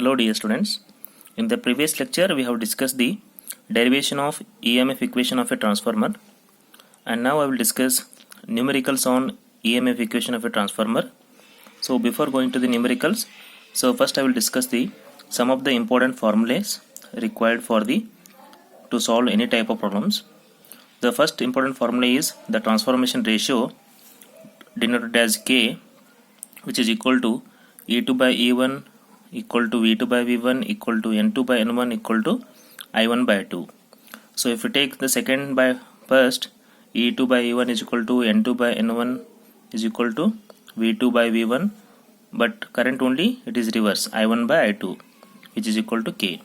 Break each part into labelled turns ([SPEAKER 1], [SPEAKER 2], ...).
[SPEAKER 1] Hello dear students. In the previous lecture we have discussed the derivation of EMF equation of a transformer, and now I will discuss numericals on EMF equation of a transformer. So before going to the numericals, first I will discuss some of the important formulas required to solve any type of problems. The first important formula is the transformation ratio denoted as K, which is equal to E2 by E1 equal to V2 by V1 equal to N2 by N1 equal to I1 by 2. So if we take the second by first, E2 by E1 is equal to N2 by N1 is equal to V2 by V1, but current only it is reverse, I1 by I2, which is equal to K.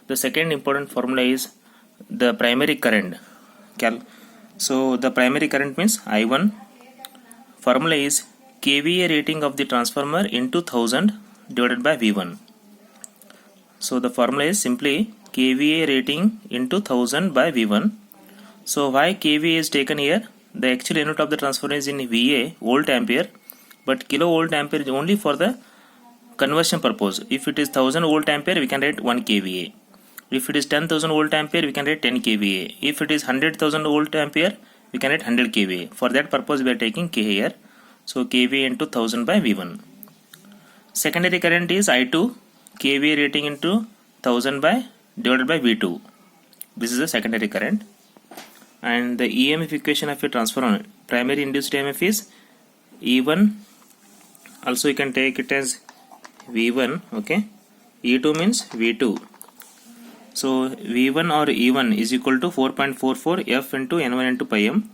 [SPEAKER 1] The second important formula is the primary current. So the primary current means I1. Formula is KVA rating of the transformer into 1000 divided by V1. So the formula is simply KVA rating into 1000 by V1. So why KVA is taken here? The actual unit of the transformer is in VA, volt ampere, but kilovolt ampere is only for the conversion purpose. If it is 1000 volt ampere, we can write 1 kVA. If it is 10,000 volt ampere, we can write 10 kVA. If it is 100,000 volt ampere, we can write 100 kVA. For that purpose, we are taking K here. So kVA into 1000 by V1. Secondary current is I2, kVA rating into 1000 by divided by V2. This is the secondary current. And the EMF equation of a transformer, primary induced EMF is E1. Also you can take it as V1. Okay. E2 means V2. So V1 or E1 is equal to 4.44 F into N1 into pi m.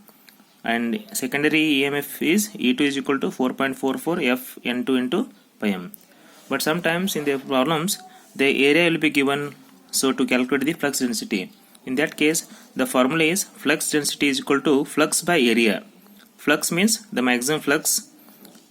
[SPEAKER 1] And secondary EMF is E2 is equal to 4.44 F N2 into pi m. But sometimes in the problems the area will be given, so to calculate the flux density. In that case the formula is flux density is equal to flux by area. Flux means the maximum flux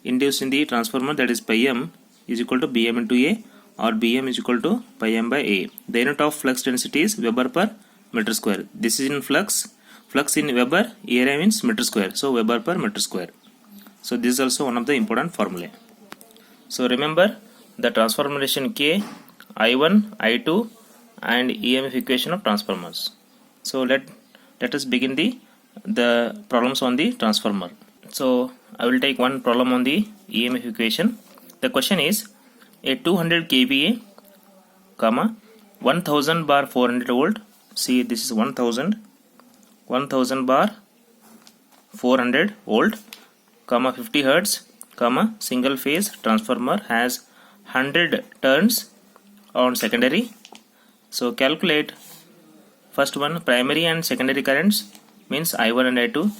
[SPEAKER 1] induced in the transformer, that is pi m is equal to Bm into A, or Bm is equal to pi m by A. The unit of flux density is Weber per meter square. This is in flux. Flux in Weber, area means meter square. So Weber per meter square. So this is also one of the important formulae. So remember the transformation K, I1, I2 and EMF equation of transformers. So let us begin the problems on the transformer. So I will take one problem on the EMF equation. The question is a 200 kVA, 1000 bar 400 volt. See, this is 1000 bar 400 volt, 50 hertz, single phase transformer has 100 turns on secondary. So calculate first one, primary and secondary currents means I1 and I2.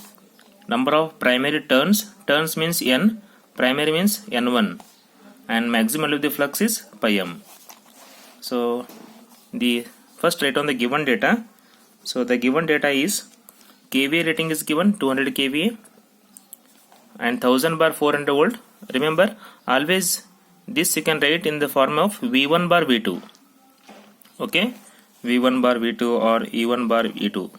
[SPEAKER 1] Number of primary turns means N, primary means N1, and maximum of the flux is pi m. So the first write on the given data. So the given data is kVA rating is given 200 kVA and 1000 bar 400 volt. Remember, always this you can write in the form of V1 bar V2. Okay, V1 bar V2 or E1 bar E2.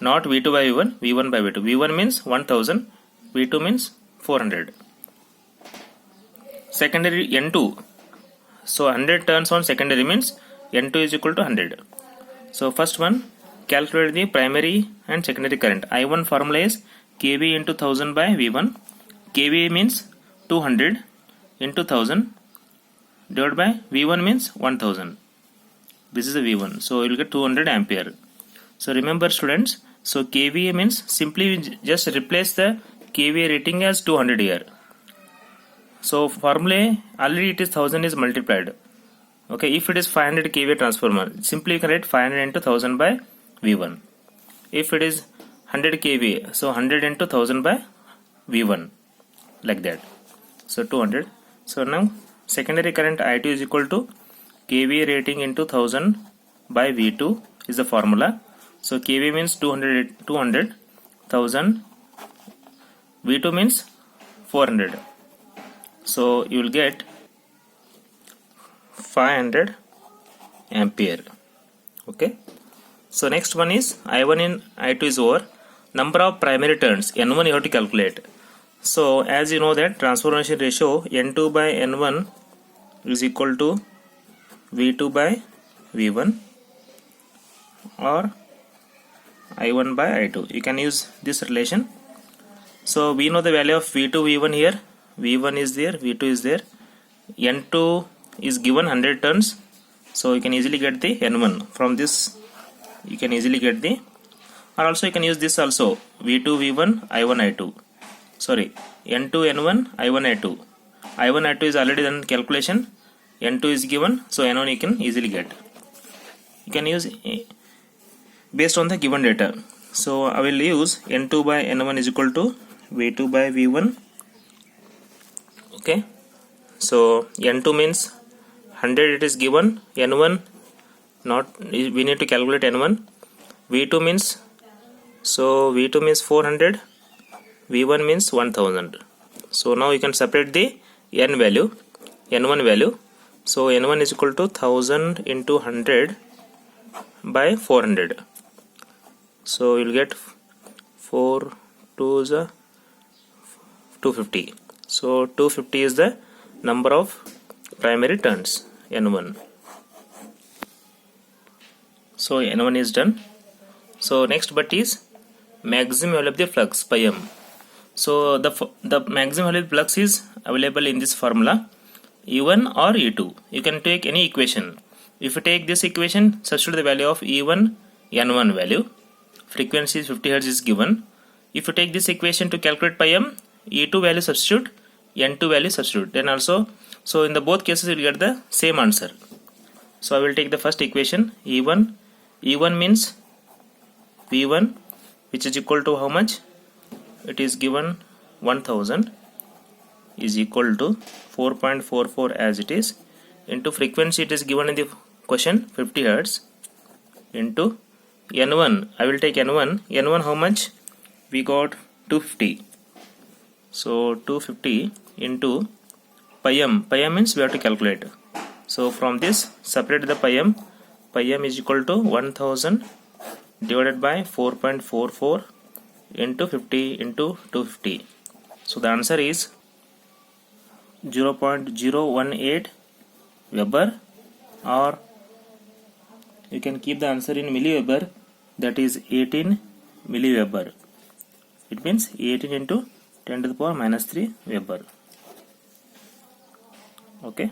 [SPEAKER 1] Not V2 by V1, V1 by V2. V1 means 1000, V2 means 400. Secondary N2. So 100 turns on secondary means N2 is equal to 100. So first one, calculate the primary and secondary current. I1 formula is kVA into 1000 by V1. kVA means 200 into 1000 divided by V1 means 1000. This is the V1. So you will get 200 ampere. So remember students, so kVA means simply just replace the kVA rating as 200 here. So formula already it is 1000 is multiplied. Okay, if it is 500 kVA transformer, simply you can write 500 into 1000 by V1. If it is 100 kVA, so 100 into 1000 by V1, like that. So 200. So now secondary current I2 is equal to kVA rating into 1000 by V2 is the formula. So kVA means 200, 1000, V2 means 400. So you will get 500 ampere. Okay. So next one is I1 in I2 is over. Number of primary turns, N1 you have to calculate. So as you know that transformation ratio N2 by N1 is equal to V2 by V1 or I1 by I2. You can use this relation. So we know the value of V2, V1 here. V1 is there, V2 is there. N2 is given 100 turns. So you can easily get the N1 from this. You can easily get the, or also you can use this also, V2, V1, I1, I2. Sorry, N2, N1, I1, I2. I1, I2 is already done calculation. N2 is given, so N1 you can easily get. You can use based on the given data. So I will use N2 by N1 is equal to V2 by V1. Okay. So N2 means 100 it is given. N1 not, we need to calculate N1. V2 means, so V2 means 400. V1 means 1000. So now you can separate the N value, N1 value. So N1 is equal to 1000 into 100 by 400. So you will get 4 2 is 250. So 250 is the number of primary turns, N1. So N1 is done. So next but is maximum value of the flux pi m. So the maximum value of the flux is available in this formula, E1 or E2. You can take any equation. If you take this equation, substitute the value of E1 N1 value. Frequency is 50 Hz is given. If you take this equation to calculate pi m, E2 value substitute, N2 value substitute. Then also, so in the both cases you will get the same answer. So I will take the first equation, E1. E1 means V1, which is equal to how much? It is given 1000 is equal to 4.44 as it is, into frequency it is given in the question 50 Hz, into N1. I will take N1. N1 how much? We got 250. So 250 into pi m. Pi m means we have to calculate. So from this separate the pi m. Pi m is equal to 1000 divided by 4.44 into 50 into 250. So the answer is 0.018 Weber, or you can keep the answer in milliweber, that is 18 milliweber. It means 18 into 10 to the power minus 3 Weber. Okay.